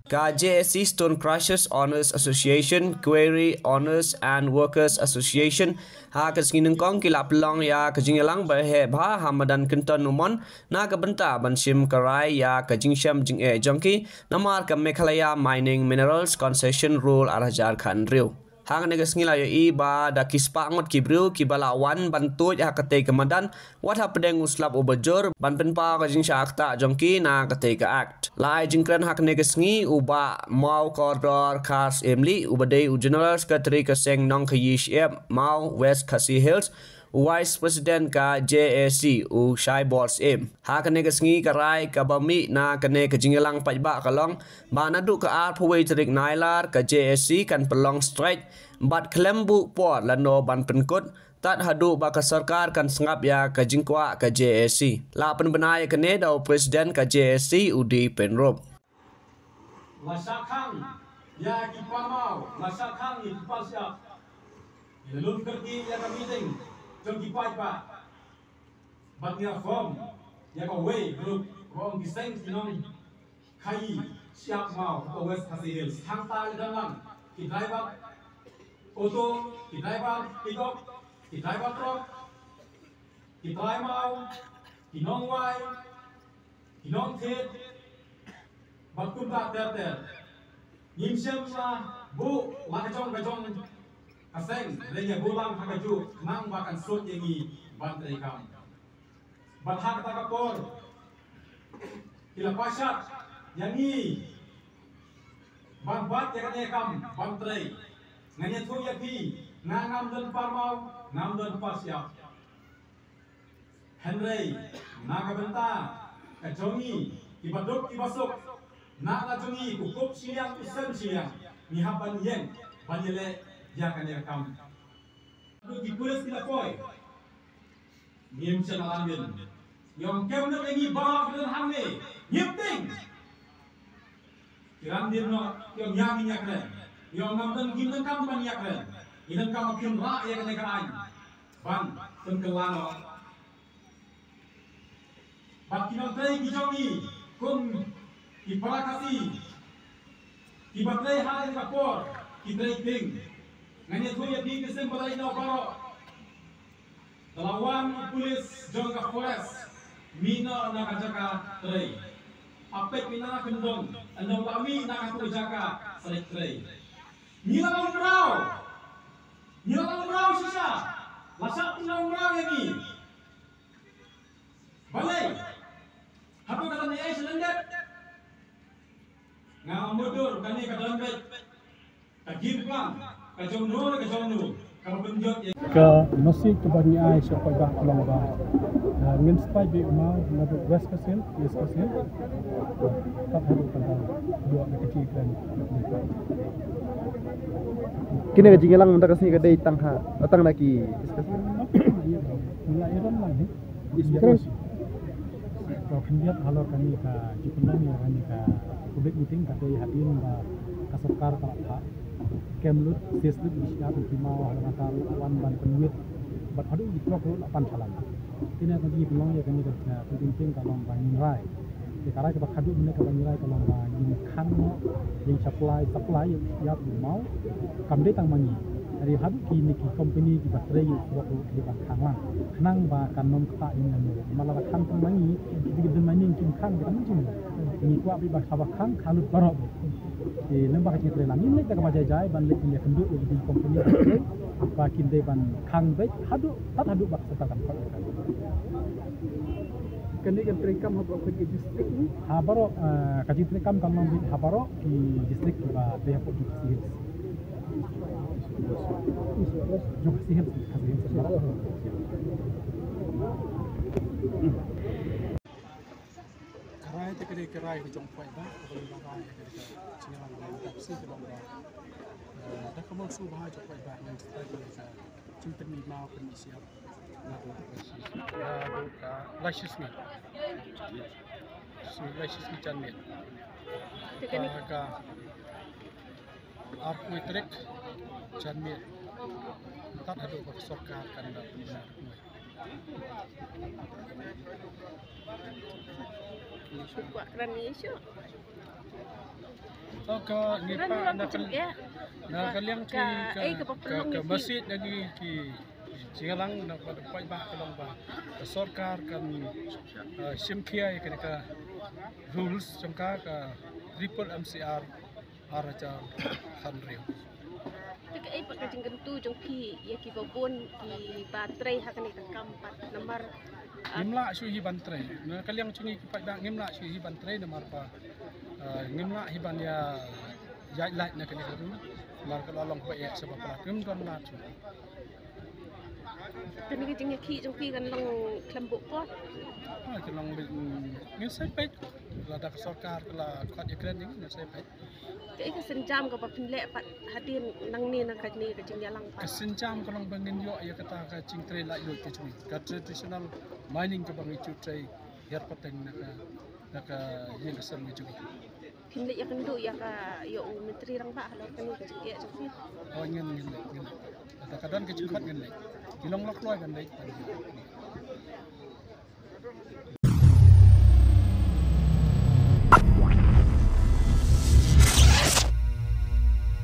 KJSC Stone Crushers Owners Association, Quarry Owners and Workers Association, ha kesingin kong kilap long ya kejingelang berhe bah Hamadan Kenton Numon, na kebenta bansim karai ya kejingsham jing jongki, namar ke Meghalaya Mining Minerals Concession Rule Arajar Khan Riu. Hang negas ngila yo iba da kispa ngot kibriu kibalawan bantu ya kate kemadan wat hapdeng uslap ubajur ban penpa ka jing syakta jongki na kate ka act lai jingkran hak negas ngi uba mau corridor cars emli ubadei u general secretary ka seng nong khayish mau West Khasi Hills Vice President ka JAC u Shai Balls ha kane ka sngi karai ka bami na kane ka jingelang pajba kalong ba na du ka art phuwei trik nailar ka JAC kan pelong strike bat klembu por lano ban penkut tat hadu ba ka sarkar kan sngap ya ka jingkwa ka JAC la penbenai kane dau President ka JAC udi penrop masakang ya ki pamau masakang ni pasya ilun kerti ya ka meeting jom di pa batnya form ya ko way group wrong design sinong kai siap mau ko West Khasi Hills thang ta dalam ki driver auto ki driver pickup ki driver truck ki driver mau ki nong wai ki nong thet batum ta ter nim siam sa bu ma ka jong aseng lenya bulang hakaju nang bakan sut yangi bantai kam bathak ta kapor kila pasat yangi banbat yakane kam bantai nganya thu yapi ngam dan parmau ngam dan pasya henry naga benta kajongi ibaduk ibasuk naga jongi kukup siang usen siang nihaban yen banjele ya kan ya kam lu di pulis tidak koi ngim channel amin yang kem na lagi bawa dan hamne nyipting kiram din no yang yang nyakren yang ngamdan gimnan kam ban nyakren inan kam akin ra ya kan kan ban tengkelano bakinan tei gijongi kun iparakasi ibatrei hal kapor kitrei ting nganya tu ya di kesem balai na baro lawan polis jongka forest mina na kajaka trei apek mina na kendong andong kami na katu jaka sarik trei nila rau sisa lasak nang rau lagi balai hapo kata ni ai selendet ngamudur kani kadalan bet kagir plan kajong nur kalau penjot ke nasi kebani ai siapa bah long ba ngin spai bi ma na West Khasi tak haru kan dua kecil kan kini ke jingelang menda kasih ke dei tangha atang lagi la iron lang ni terus kalau kendiat halor kami ka jipunang ya kami ka public meeting ka dei hatin ba kasarkar ka kemlut seslut bisya timau nakar wan ban penwit bat adu di blok 8 salam ini akan di belong ya kami ke penting kalong bangin rai sekarang kita kadu ini ke bangin rai kalong bangin kan yang supply ya mau kamde tang mangi dari hadu kini ki company di baterai blok di bangkang kenang ba kanom kata ini malah kan tang mangi di mining kim kan kita mungkin ini kuat bi bakang kalut barok di lembah kecil terelang ini kita kemaja jai ban lek punya kenduk di company bakin de ban kang baik hadu bak setakan kini kan terekam apa ke distrik ni habaro kaji terekam kamang di habaro di distrik ba Depok di Khasi Hills karai te kere karai ke jong pai ba ko long rai ke singalang ba si ke long ba da kamu su ba jong pai ba yang tadi sa cinten ni mau pen siap na do ya do ka lasis ni si lasis ni chan ni ka arku trek chan ni tat hadu ba sarkar kan da benar Suka keren isu. ke ngipa nak kaliang ke masjid lagi ki Singalang nak pada pai bah kalong bah sorkar kan simkia kan ka rules jangka ka triple MCR araja hanriu. Tapi ai pakai jengken tu jengki ya ki babon ki baterai hakan itu kampat nomor ngimla suhi bantre na kaliang cungi ki pai bah ngimla suhi bantre nomor pa ngimla hiban ya jai light na kan itu mar kalong pai ya sebab pala ngim don la tu. Kan ni jengki ki jengki kan long klembuk pot. Kalong ngin sai pai la dak sorkar la khat ya kren ngin sai pai. Cái kesenjam ke bapin lek pat hadir nang ni nang kajni ke jeng jalang pat. Kesenjam kalau bangin yo ya kata ka cing tre la yo ke cumi. Ka traditional mining ke bang icu tre yar pateng naka yen kesan mi cumi. Pin lek ya kendu ya ka yo menteri rang ba halor kan ke jeng ya jeng. Oh ngin. Kata kadang ke cingkat ngin lek. Kilong lak loy kan lek.